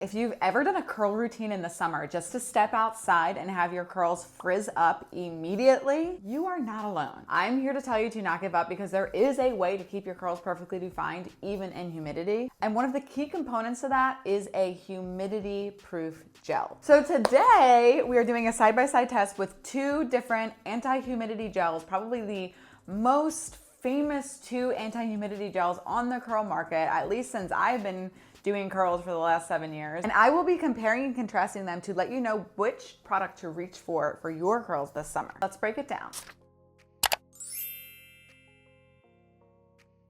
If you've ever done a curl routine in the summer just to step outside and have your curls frizz up immediately, you are not alone. I'm here to tell you to not give up because there is a way to keep your curls perfectly defined even in humidity. And one of the key components of that is a humidity-proof gel. So today we are doing a side-by-side test with two different anti-humidity gels, probably the most famous two anti-humidity gels on the curl market, at least since I've been doing curls for the last 7 years. And I will be comparing and contrasting them to let you know which product to reach for your curls this summer. Let's break it down.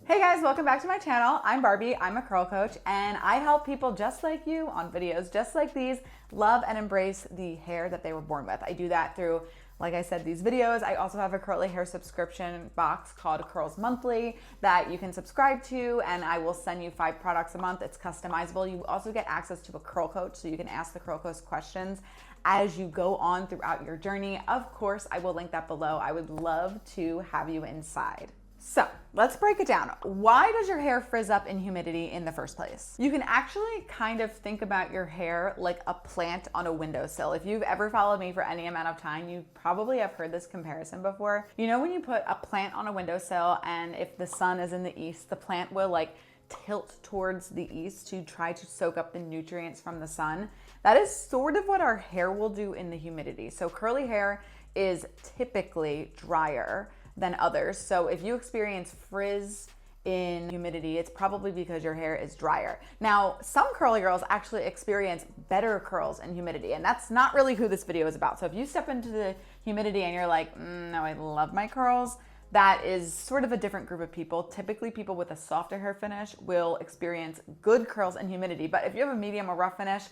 Hey guys, welcome back to my channel. I'm Barbie, I'm a curl coach, and I help people just like you on videos just like these love and embrace the hair that they were born with. I do that through, like I said, these videos. I also have a curly hair subscription box called Curls Monthly that you can subscribe to, and I will send you 5 products a month. It's customizable. You also get access to a curl coach, so you can ask the curl coach questions as you go on throughout your journey. Of course, I will link that below. I would love to have you inside. So let's break it down. Why does your hair frizz up in humidity in the first place? You can actually kind of think about your hair like a plant on a windowsill. If you've ever followed me for any amount of time, you probably have heard this comparison before. You know when you put a plant on a windowsill and if the sun is in the east, the plant will like tilt towards the east to try to soak up the nutrients from the sun. That is sort of what our hair will do in the humidity. So curly hair is typically drier than others. So if you experience frizz in humidity, it's probably because your hair is drier. Now, some curly girls actually experience better curls in humidity, and that's not really who this video is about. So if you step into the humidity and you're like, no, I love my curls, that is sort of a different group of people. Typically people with a softer hair finish will experience good curls in humidity, but if you have a medium or rough finish,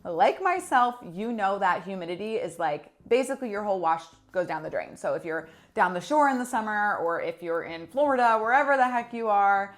like myself, you know that humidity is like basically your whole wash goes down the drain. So if you're down the shore in the summer or if you're in Florida, wherever the heck you are,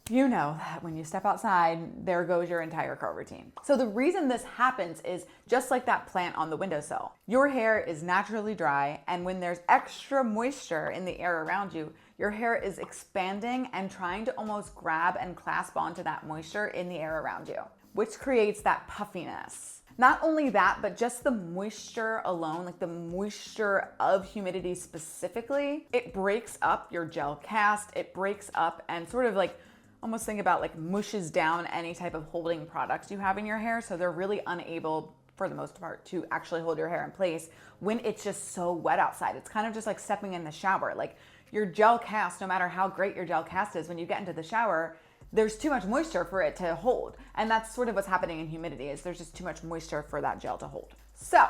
you know that when you step outside, there goes your entire curl routine. So the reason this happens is just like that plant on the windowsill. Your hair is naturally dry, and when there's extra moisture in the air around you, your hair is expanding and trying to almost grab and clasp onto that moisture in the air around you, which creates that puffiness. Not only that, but just the moisture alone, like the moisture of humidity specifically, it breaks up your gel cast, it breaks up and sort of like, almost think about like mushes down any type of holding products you have in your hair. So they're really unable, for the most part, to actually hold your hair in place when it's just so wet outside. It's kind of just like stepping in the shower. Like your gel cast, no matter how great your gel cast is, when you get into the shower, there's too much moisture for it to hold. And that's sort of what's happening in humidity, is there's just too much moisture for that gel to hold. So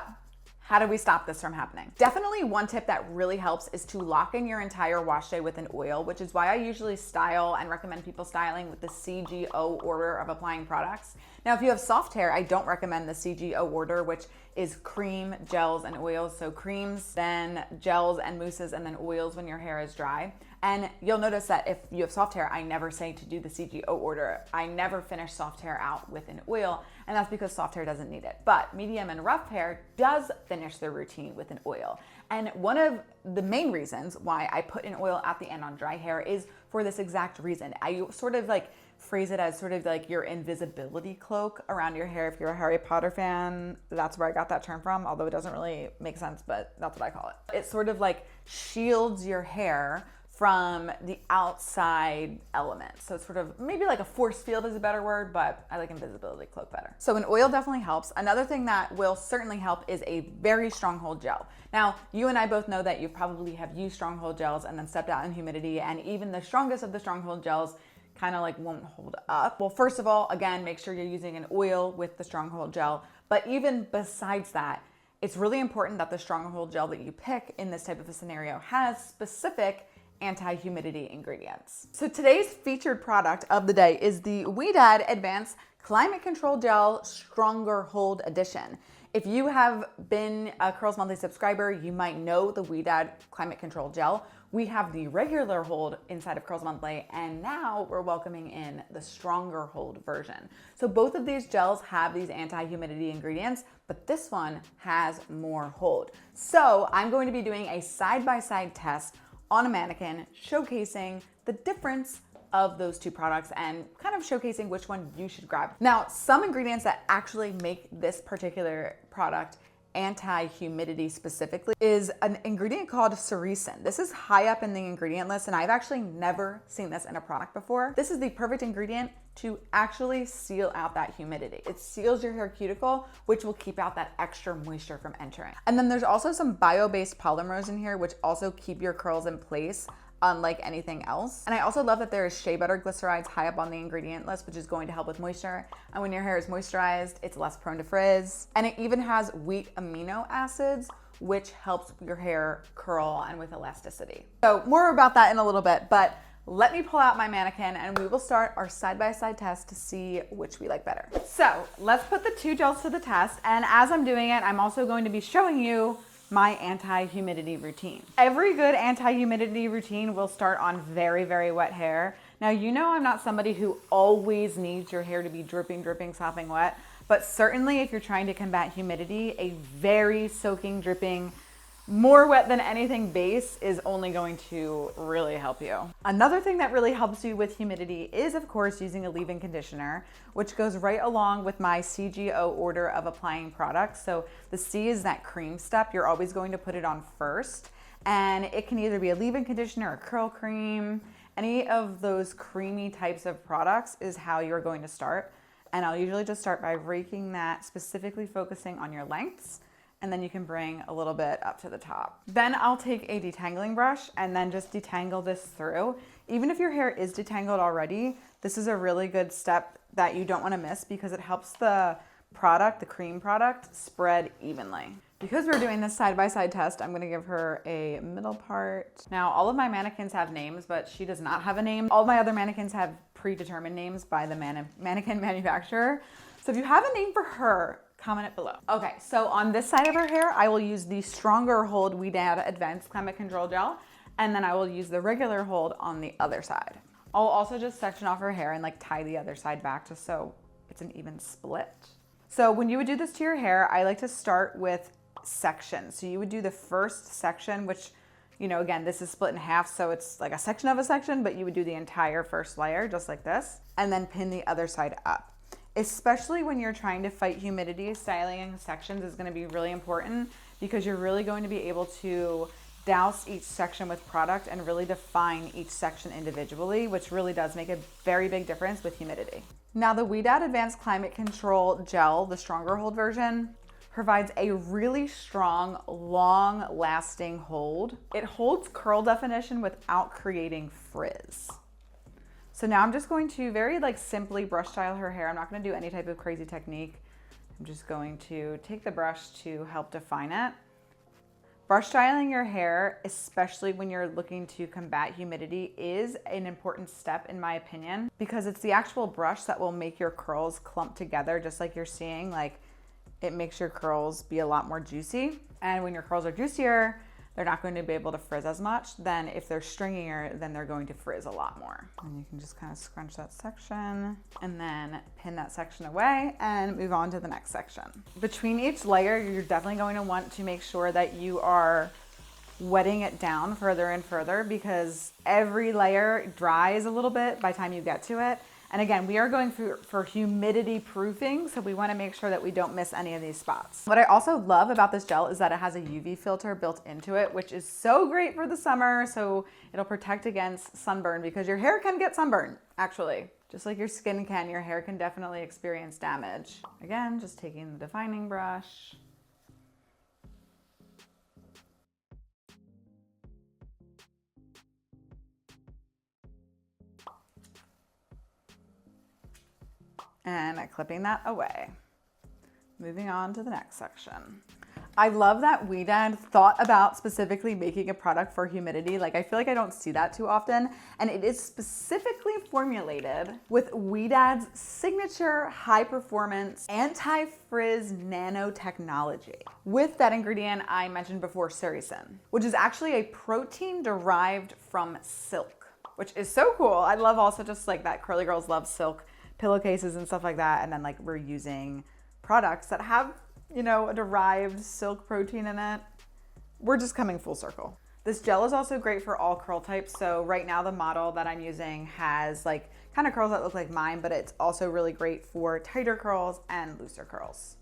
how do we stop this from happening? Definitely one tip that really helps is to lock in your entire wash day with an oil, which is why I usually style and recommend people styling with the CGO order of applying products. Now, if you have soft hair, I don't recommend the CGO order, which is cream, gels, and oils. So creams, then gels and mousses, and then oils when your hair is dry. And you'll notice that if you have soft hair, I never say to do the CGO order. I never finish soft hair out with an oil, and that's because soft hair doesn't need it. But medium and rough hair does finish their routine with an oil. And one of the main reasons why I put an oil at the end on dry hair is for this exact reason. I sort of like phrase it as sort of like your invisibility cloak around your hair. If you're a Harry Potter fan, that's where I got that term from, although it doesn't really make sense, but that's what I call it. It sort of like shields your hair from the outside elements. So it's sort of maybe like a force field is a better word, but I like invisibility cloak better. So an oil definitely helps. Another thing that will certainly help is a very stronghold gel. Now, you and I both know that you probably have used stronghold gels and then stepped out in humidity, and even the strongest of the stronghold gels kind of like won't hold up. Well, first of all, again, make sure you're using an oil with the stronghold gel. But even besides that, it's really important that the stronghold gel that you pick in this type of a scenario has specific anti-humidity ingredients. So today's featured product of the day is the Ouidad Advanced Climate Control Gel Stronger Hold Edition. If you have been a Curls Monthly subscriber, you might know the Ouidad Climate Control Gel. We have the regular hold inside of Curls Monthly, and now we're welcoming in the Stronger Hold version. So both of these gels have these anti-humidity ingredients, but this one has more hold. So I'm going to be doing a side-by-side test on a mannequin showcasing the difference of those two products and kind of showcasing which one you should grab. Now, some ingredients that actually make this particular product anti-humidity specifically is an ingredient called sericin. This is high up in the ingredient list, and I've actually never seen this in a product before. This is the perfect ingredient to actually seal out that humidity. It seals your hair cuticle, which will keep out that extra moisture from entering. And then there's also some bio-based polymers in here, which also keep your curls in place, unlike anything else. And I also love that there is shea butter glycerides high up on the ingredient list, which is going to help with moisture. And when your hair is moisturized, it's less prone to frizz. And it even has wheat amino acids, which helps your hair curl and with elasticity. So more about that in a little bit, but let me pull out my mannequin and we will start our side-by-side test to see which we like better. So let's put the two gels to the test. And as I'm doing it, I'm also going to be showing you my anti-humidity routine. Every good anti-humidity routine will start on very, very wet hair. Now, you know I'm not somebody who always needs your hair to be dripping, dripping, sopping wet, but certainly if you're trying to combat humidity, a very soaking, dripping, more wet than anything base is only going to really help you. Another thing that really helps you with humidity is, of course, using a leave-in conditioner, which goes right along with my CGO order of applying products. So the C is that cream step. You're always going to put it on first. And it can either be a leave-in conditioner or curl cream. Any of those creamy types of products is how you're going to start. And I'll usually just start by raking that, specifically focusing on your lengths. And then you can bring a little bit up to the top. Then I'll take a detangling brush and then just detangle this through. Even if your hair is detangled already, this is a really good step that you don't want to miss because it helps the product, the cream product, spread evenly. Because we're doing this side-by-side test, I'm gonna give her a middle part. Now, all of my mannequins have names, but she does not have a name. All my other mannequins have predetermined names by the mannequin manufacturer. So if you have a name for her, comment it below. Okay, so on this side of her hair, I will use the stronger hold Ouidad Advanced Climate Control Gel, and then I will use the regular hold on the other side. I'll also just section off her hair and like tie the other side back just so it's an even split. So when you would do this to your hair, I like to start with sections. So you would do the first section, which, you know, again, this is split in half, so it's like a section of a section, but you would do the entire first layer just like this, and then pin the other side up. Especially when you're trying to fight humidity, styling sections is going to be really important because you're really going to be able to douse each section with product and really define each section individually, which really does make a very big difference with humidity. Now, the Ouidad Advanced Climate Control Gel, the stronger hold version, provides a really strong, long-lasting hold. It holds curl definition without creating frizz. So now I'm just going to very simply brush style her hair. I'm not going to do any type of crazy technique. I'm just going to take the brush to help define it. Brush styling your hair, especially when you're looking to combat humidity, is an important step in my opinion, because it's the actual brush that will make your curls clump together, just like you're seeing. It makes your curls be a lot more juicy. And when your curls are juicier, they're not going to be able to frizz as much. Then if they're stringier, then they're going to frizz a lot more. And you can just kind of scrunch that section and then pin that section away and move on to the next section. Between each layer, you're definitely going to want to make sure that you are wetting it down further and further because every layer dries a little bit by the time you get to it. And again, we are going for humidity proofing, so we want to make sure that we don't miss any of these spots. What I also love about this gel is that it has a UV filter built into it, which is so great for the summer. So it'll protect against sunburn because your hair can get sunburned, actually. Just like your skin can, your hair can definitely experience damage. Again, just taking the defining brush. And clipping that away. Moving on to the next section. I love that Ouidad thought about specifically making a product for humidity. I feel like I don't see that too often. And it is specifically formulated with Ouidad's signature high performance anti-frizz nanotechnology. With that ingredient I mentioned before, sericin, which is actually a protein derived from silk, which is so cool. I love also just that curly girls love silk pillowcases and stuff like that, and then we're using products that have, a derived silk protein in it. We're just coming full circle. This gel is also great for all curl types. So right now the model that I'm using has like kind of curls that look like mine, but it's also really great for tighter curls and looser curls.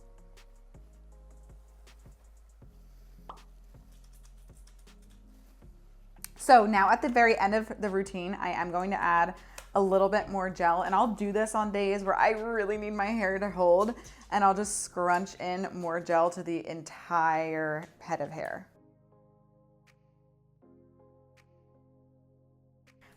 So now at the very end of the routine, I am going to add a little bit more gel, and I'll do this on days where I really need my hair to hold, and I'll just scrunch in more gel to the entire head of hair.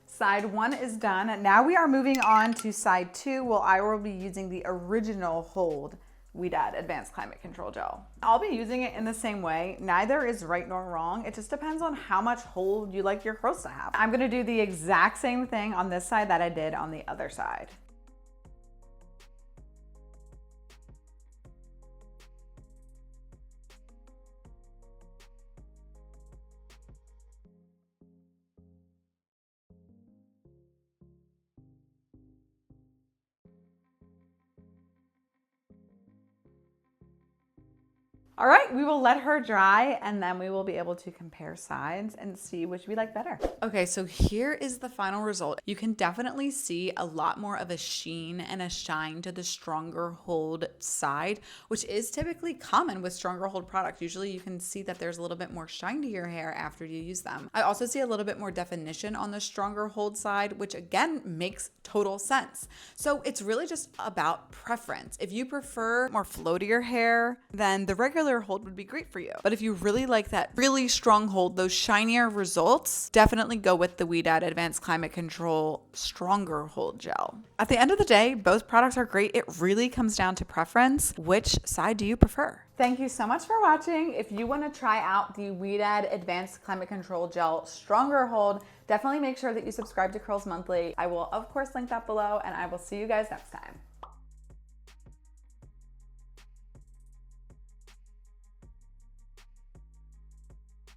Side 1 is done. Now we are moving on to side 2. Well, I will be using the original Hold Ouidad Advanced Climate Control Gel. I'll be using it in the same way. Neither is right nor wrong. It just depends on how much hold you like your curls to have. I'm gonna do the exact same thing on this side that I did on the other side. All right, we will let her dry and then we will be able to compare sides and see which we like better. Okay, so here is the final result. You can definitely see a lot more of a sheen and a shine to the stronger hold side, which is typically common with stronger hold products. Usually you can see that there's a little bit more shine to your hair after you use them. I also see a little bit more definition on the stronger hold side, which again makes total sense. So it's really just about preference. If you prefer more floatier hair, then the regular hold would be great for you. But if you really like that really strong hold, those shinier results, definitely go with the Ouidad Advanced Climate Control Stronger Hold Gel. At the end of the day, both products are great. It really comes down to preference. Which side do you prefer? Thank you so much for watching. If you want to try out the Ouidad Advanced Climate Control Gel Stronger Hold, definitely make sure that you subscribe to Curls Monthly. I will of course link that below, and I will see you guys next time.